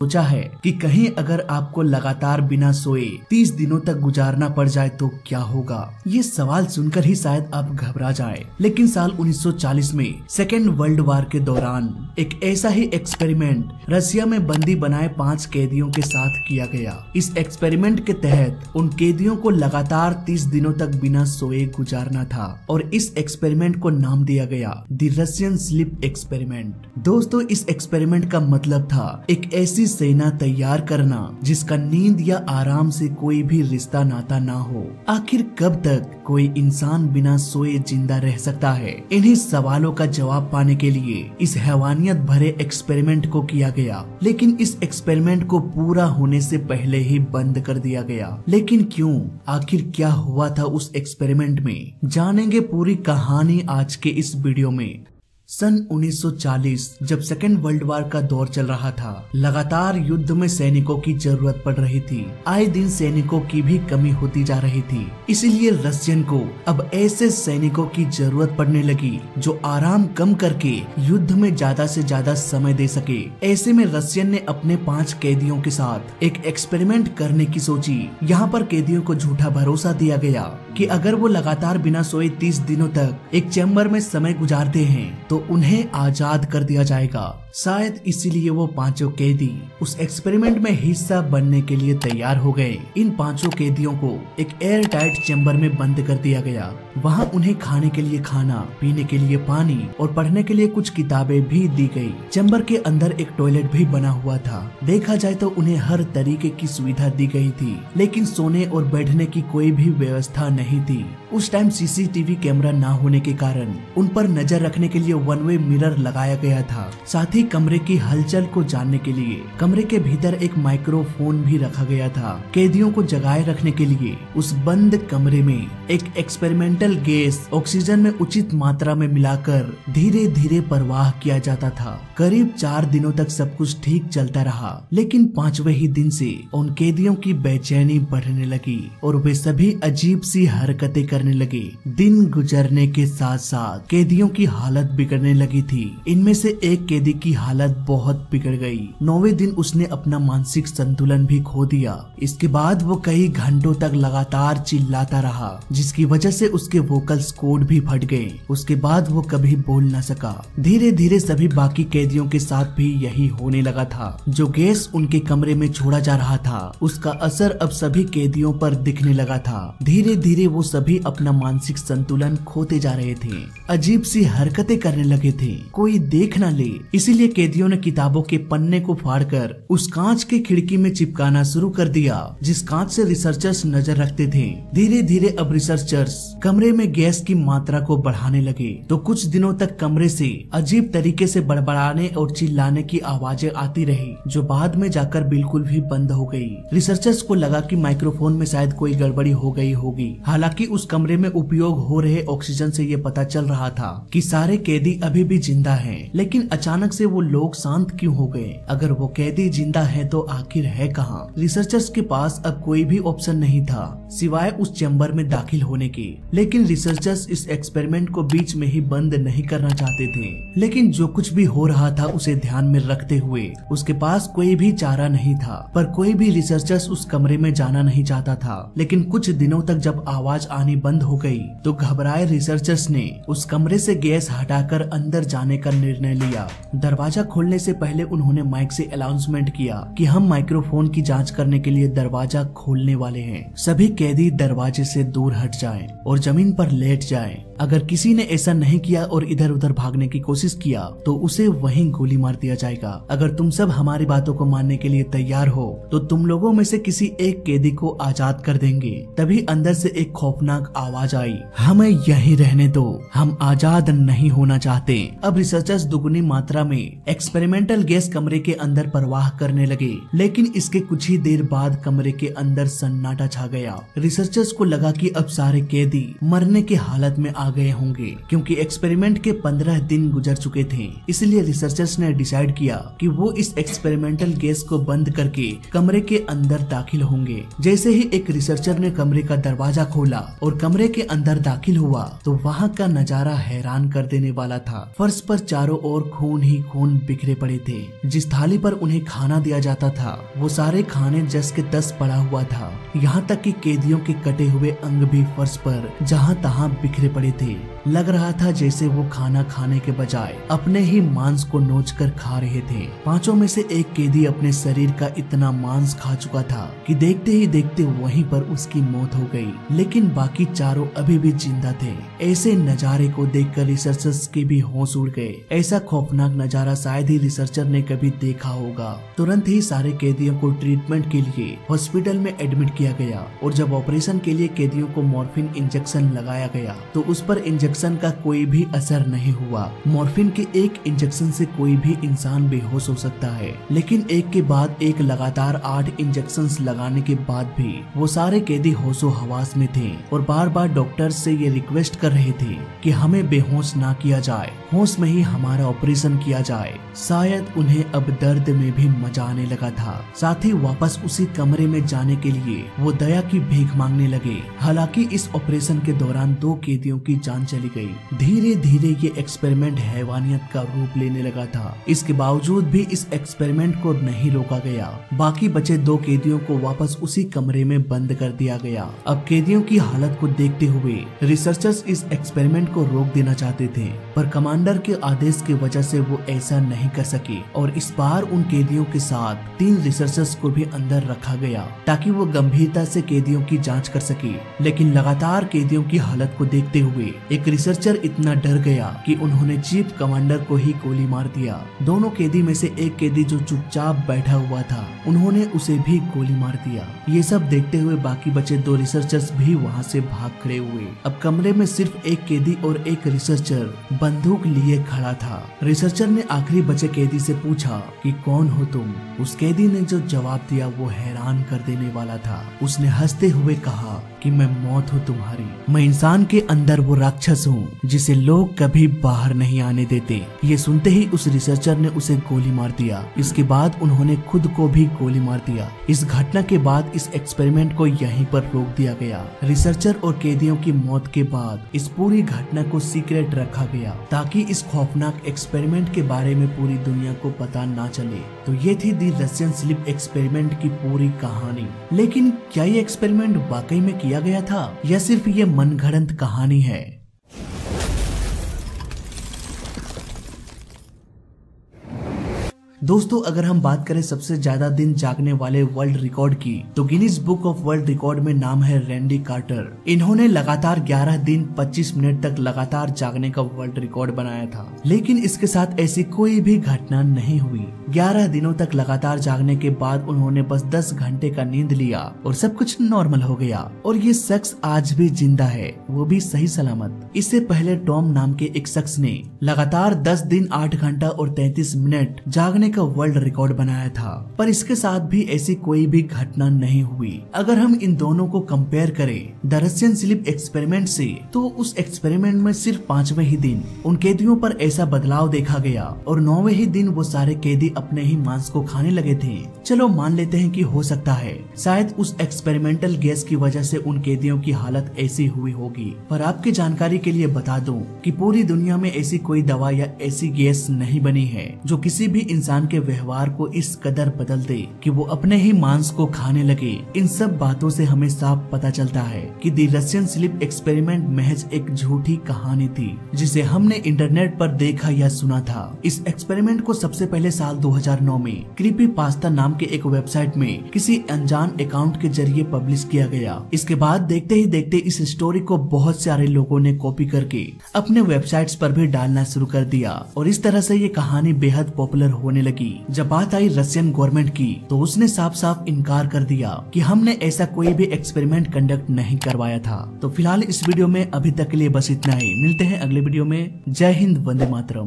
सोचा है कि कहीं अगर आपको लगातार बिना सोए 30 दिनों तक गुजारना पड़ जाए तो क्या होगा। ये सवाल सुनकर ही शायद आप घबरा जाए, लेकिन साल 1940 में सेकेंड वर्ल्ड वार के दौरान एक ऐसा ही एक्सपेरिमेंट रसिया में बंदी बनाए 5 कैदियों के साथ किया गया। इस एक्सपेरिमेंट के तहत उन कैदियों को लगातार 30 दिनों तक बिना सोए गुजारना था और इस एक्सपेरिमेंट को नाम दिया गया द रशियन स्लीप एक्सपेरिमेंट। दोस्तों, इस एक्सपेरिमेंट का मतलब था एक ऐसी सेना तैयार करना जिसका नींद या आराम से कोई भी रिश्ता नाता ना हो। आखिर कब तक कोई इंसान बिना सोए जिंदा रह सकता है? इन्हीं सवालों का जवाब पाने के लिए इस हैवानियत भरे एक्सपेरिमेंट को किया गया, लेकिन इस एक्सपेरिमेंट को पूरा होने से पहले ही बंद कर दिया गया। लेकिन क्यों? आखिर क्या हुआ था उस एक्सपेरिमेंट में? जानेंगे पूरी कहानी आज के इस वीडियो में। सन 1940 जब सेकेंड वर्ल्ड वार का दौर चल रहा था, लगातार युद्ध में सैनिकों की जरूरत पड़ रही थी। आए दिन सैनिकों की भी कमी होती जा रही थी, इसीलिए रशियन को अब ऐसे सैनिकों की जरूरत पड़ने लगी जो आराम कम करके युद्ध में ज्यादा से ज्यादा समय दे सके। ऐसे में रशियन ने अपने 5 कैदियों के साथ एक एक्सपेरिमेंट करने की सोची। यहाँ पर कैदियों को झूठा भरोसा दिया गया कि अगर वो लगातार बिना सोए 30 दिनों तक एक चैम्बर में समय गुजारते हैं तो उन्हें आजाद कर दिया जाएगा। शायद इसीलिए वो 5 कैदी उस एक्सपेरिमेंट में हिस्सा बनने के लिए तैयार हो गए। इन 5 कैदियों को एक एयर टाइट चैम्बर में बंद कर दिया गया। वहाँ उन्हें खाने के लिए खाना, पीने के लिए पानी और पढ़ने के लिए कुछ किताबें भी दी गई। चैम्बर के अंदर एक टॉयलेट भी बना हुआ था। देखा जाए तो उन्हें हर तरीके की सुविधा दी गई थी, लेकिन सोने और बैठने की कोई भी व्यवस्था नहीं थी। उस टाइम सीसीटीवी कैमरा ना होने के कारण उन पर नजर रखने के लिए वन वे मिरर लगाया गया था। साथ ही कमरे की हलचल को जानने के लिए कमरे के भीतर एक माइक्रोफोन भी रखा गया था। कैदियों को जगाए रखने के लिए उस बंद कमरे में एक एक्सपेरिमेंटल गैस ऑक्सीजन में उचित मात्रा में मिलाकर धीरे धीरे प्रवाह किया जाता था। करीब 4 दिनों तक सब कुछ ठीक चलता रहा, लेकिन 5वें ही दिन से उन कैदियों की बेचैनी बढ़ने लगी और वे सभी अजीब सी हरकतें करने लगे। दिन गुजरने के साथ साथ कैदियों की हालत बिगड़ने लगी थी। इनमें से एक कैदी की हालत बहुत बिगड़ गई। 9वें दिन उसने अपना मानसिक संतुलन भी खो दिया। इसके बाद वो कई घंटों तक लगातार चिल्लाता रहा, जिसकी वजह से उसके वोकल्स कॉर्ड भी फट गए। उसके बाद वो कभी बोल न सका। धीरे धीरे सभी बाकी कैदियों के साथ भी यही होने लगा था। जो गैस उनके कमरे में छोड़ा जा रहा था, उसका असर अब सभी कैदियों पर दिखने लगा था। धीरे धीरे वो सभी अपना मानसिक संतुलन खोते जा रहे थे। अजीब सी हरकतें करने लगे थे, कोई देख न ले। इसीलिए कैदियों ने किताबों के पन्ने को फाड़कर उस कांच के खिड़की में चिपकाना शुरू कर दिया, जिस कांच से रिसर्चर्स नजर रखते थे। धीरे धीरे अब रिसर्चर्स कमरे में गैस की मात्रा को बढ़ाने लगे, तो कुछ दिनों तक कमरे से अजीब तरीके से बड़बड़ाने और चिल्लाने की आवाजें आती रही, जो बाद में जाकर बिल्कुल भी बंद हो गई। रिसर्चर्स को लगा कि माइक्रोफोन में शायद कोई गड़बड़ी हो गई होगी। हालांकि उस कमरे में उपयोग हो रहे ऑक्सीजन से ये पता चल रहा था कि सारे कैदी अभी भी जिंदा हैं, लेकिन अचानक से वो लोग शांत क्यों हो गए? अगर वो कैदी जिंदा है तो आखिर है कहाँ? रिसर्चर्स के पास अब कोई भी ऑप्शन नहीं था सिवाय उस चैम्बर में दाखिल होने के। लेकिन रिसर्चर्स इस एक्सपेरिमेंट को बीच में ही बंद नहीं करना चाहते थे। लेकिन जो कुछ भी हो रहा था उसे ध्यान में रखते हुए उसके पास कोई भी चारा नहीं था। पर कोई भी रिसर्चर्स उस कमरे में जाना नहीं चाहता था। लेकिन कुछ दिनों तक जब आवाज आनी बंद हो गई तो घबराए रिसर्चर्स ने उस कमरे से गैस हटाकर अंदर जाने का निर्णय लिया। दरवाजा खोलने से पहले उन्होंने माइक से अनाउंसमेंट किया कि हम माइक्रोफोन की जांच करने के लिए दरवाजा खोलने वाले हैं। सभी कैदी दरवाजे से दूर हट जाएं और जमीन पर लेट जाएं। अगर किसी ने ऐसा नहीं किया और इधर उधर भागने की कोशिश किया तो उसे वहीं गोली मार दिया जाएगा। अगर तुम सब हमारी बातों को मानने के लिए तैयार हो तो तुम लोगों में से किसी एक कैदी को आजाद कर देंगे। तभी अंदर से एक खौफनाक आवाज आई, हमें यहीं रहने दो, हम आजाद नहीं होना चाहते। अब रिसर्चर्स दुगुनी मात्रा में एक्सपेरिमेंटल गैस कमरे के अंदर प्रवाह करने लगे, लेकिन इसके कुछ ही देर बाद कमरे के अंदर सन्नाटा छा गया। रिसर्चर्स को लगा कि अब सारे कैदी मरने की हालत में आ आ गए होंगे, क्योंकि एक्सपेरिमेंट के 15 दिन गुजर चुके थे। इसलिए रिसर्चर्स ने डिसाइड किया कि वो इस एक्सपेरिमेंटल गैस को बंद करके कमरे के अंदर दाखिल होंगे। जैसे ही एक रिसर्चर ने कमरे का दरवाजा खोला और कमरे के अंदर दाखिल हुआ तो वहाँ का नजारा हैरान कर देने वाला था। फर्श पर चारों ओर खून ही खून बिखरे पड़े थे। जिस थाली पर उन्हें खाना दिया जाता था वो सारे खाने जस के तस पड़ा हुआ था। यहाँ तक कि कैदियों के कटे हुए अंग भी फर्श पर जहाँ तहाँ बिखरे पड़े थे। लग रहा था जैसे वो खाना खाने के बजाय अपने ही मांस को नोचकर खा रहे थे। पांचों में से एक कैदी अपने शरीर का इतना मांस खा चुका था कि देखते ही देखते वहीं पर उसकी मौत हो गई, लेकिन बाकी चारों अभी भी जिंदा थे। ऐसे नजारे को देखकर रिसर्चर्स के भी होश उड़ गए। ऐसा खौफनाक नजारा शायद ही रिसर्चर ने कभी देखा होगा। तुरंत ही सारे कैदियों को ट्रीटमेंट के लिए हॉस्पिटल में एडमिट किया गया और जब ऑपरेशन के लिए कैदियों को मॉर्फिन इंजेक्शन लगाया गया तो उस पर इंजेक्शन का कोई भी असर नहीं हुआ। मॉर्फिन के एक इंजेक्शन से कोई भी इंसान बेहोश हो सकता है, लेकिन एक के बाद एक लगातार 8 इंजेक्शंस लगाने के बाद भी वो सारे कैदी होशो हवास में थे और बार बार डॉक्टर से ये रिक्वेस्ट कर रहे थे कि हमें बेहोश ना किया जाए, होश में ही हमारा ऑपरेशन किया जाए। शायद उन्हें अब दर्द में भी मजा आने लगा था। साथ ही वापस उसी कमरे में जाने के लिए वो दया की भीख मांगने लगे। हालांकि इस ऑपरेशन के दौरान 2 कैदियों की जान चली गई। धीरे धीरे ये एक्सपेरिमेंट हैवानियत का रूप लेने लगा था। इसके बावजूद भी इस एक्सपेरिमेंट को नहीं रोका गया। बाकी बचे 2 कैदियों को वापस उसी कमरे में बंद कर दिया गया। अब कैदियों की हालत को देखते हुए रिसर्चर्स इस एक्सपेरिमेंट को रोक देना चाहते थे, पर कमांडर के आदेश की वजह से वो ऐसा नहीं कर सके और इस बार उन कैदियों के साथ 3 रिसर्चर्स को भी अंदर रखा गया ताकि वो गंभीरता से कैदियों की जांच कर सके। लेकिन लगातार कैदियों की हालत को देखते हुए एक रिसर्चर इतना डर गया कि उन्होंने चीफ कमांडर को ही गोली मार दिया। दोनों कैदी में से एक कैदी जो चुपचाप बैठा हुआ था उन्होंने उसे भी गोली मार दिया। ये सब देखते हुए बाकी बचे 2 रिसर्चर्स भी वहाँ से भाग खड़े हुए। अब कमरे में सिर्फ एक कैदी और एक रिसर्चर बंदूक लिए खड़ा था। रिसर्चर ने आखिरी बचे कैदी से पूछा कि कौन हो तुम? उस कैदी ने जो जवाब दिया वो हैरान कर देने वाला था। उसने हंसते हुए कहा कि मैं मौत हूँ तुम्हारी। मैं इंसान के अंदर वो राक्षस हूँ जिसे लोग कभी बाहर नहीं आने देते। ये सुनते ही उस रिसर्चर ने उसे गोली मार दिया। इसके बाद उन्होंने खुद को भी गोली मार दिया। इस घटना के बाद इस एक्सपेरिमेंट को यहीं पर रोक दिया गया। रिसर्चर और कैदियों की मौत के बाद इस पूरी घटना को सीक्रेट रखा गया ताकि इस खौफनाक एक्सपेरिमेंट के बारे में पूरी दुनिया को पता ना चले। तो ये थी दी रशियन स्लीप एक्सपेरिमेंट की पूरी कहानी। लेकिन क्या ये एक्सपेरिमेंट वाकई में किया गया था या सिर्फ ये मनगढ़ंत कहानी है? दोस्तों, अगर हम बात करें सबसे ज्यादा दिन जागने वाले वर्ल्ड रिकॉर्ड की तो Guinness book of world record में नाम है रैंडी कार्टर। इन्होंने लगातार 11 दिन 25 मिनट तक लगातार जागने का वर्ल्ड रिकॉर्ड बनाया था, लेकिन इसके साथ ऐसी कोई भी घटना नहीं हुई। 11 दिनों तक लगातार जागने के बाद उन्होंने बस 10 घंटे का नींद लिया और सब कुछ नॉर्मल हो गया और ये शख्स आज भी जिंदा है, वो भी सही सलामत। इससे पहले टॉम नाम के एक शख्स ने लगातार 10 दिन 8 घंटा और 33 मिनट जागने का वर्ल्ड रिकॉर्ड बनाया था, पर इसके साथ भी ऐसी कोई भी घटना नहीं हुई। अगर हम इन दोनों को कंपेयर करें द रशियन स्लीप एक्सपेरिमेंट से, तो उस एक्सपेरिमेंट में सिर्फ 5वें ही दिन उन कैदियों पर ऐसा बदलाव देखा गया और 9वें ही दिन वो सारे कैदी अपने ही मांस को खाने लगे थे। चलो मान लेते हैं कि हो सकता है शायद उस एक्सपेरिमेंटल गैस की वजह से उन कैदियों की हालत ऐसी हुई होगी, पर आपकी जानकारी के लिए बता दूं कि पूरी दुनिया में ऐसी कोई दवा या ऐसी गैस नहीं बनी है जो किसी भी इंसान के व्यवहार को इस कदर बदल दे कि वो अपने ही मांस को खाने लगे। इन सब बातों से हमें साफ पता चलता है कि द रशियन स्लीप एक्सपेरिमेंट महज एक झूठी कहानी थी जिसे हमने इंटरनेट पर देखा या सुना था। इस एक्सपेरिमेंट को सबसे पहले साल 2009 में क्रीपी पास्ता नाम के एक वेबसाइट में किसी अनजान अकाउंट के जरिए पब्लिश किया गया। इसके बाद देखते ही देखते इस स्टोरी को बहुत सारे लोगों ने कॉपी करके अपने वेबसाइट्स पर भी डालना शुरू कर दिया और इस तरह से ये कहानी बेहद पॉपुलर होने लगी। जब बात आई रशियन गवर्नमेंट की तो उसने साफ साफ इनकार कर दिया कि हमने ऐसा कोई भी एक्सपेरिमेंट कंडक्ट नहीं करवाया था। तो फिलहाल इस वीडियो में अभी तक के लिए बस इतना ही। मिलते हैं अगले वीडियो में। जय हिंद, वंदे मातरम।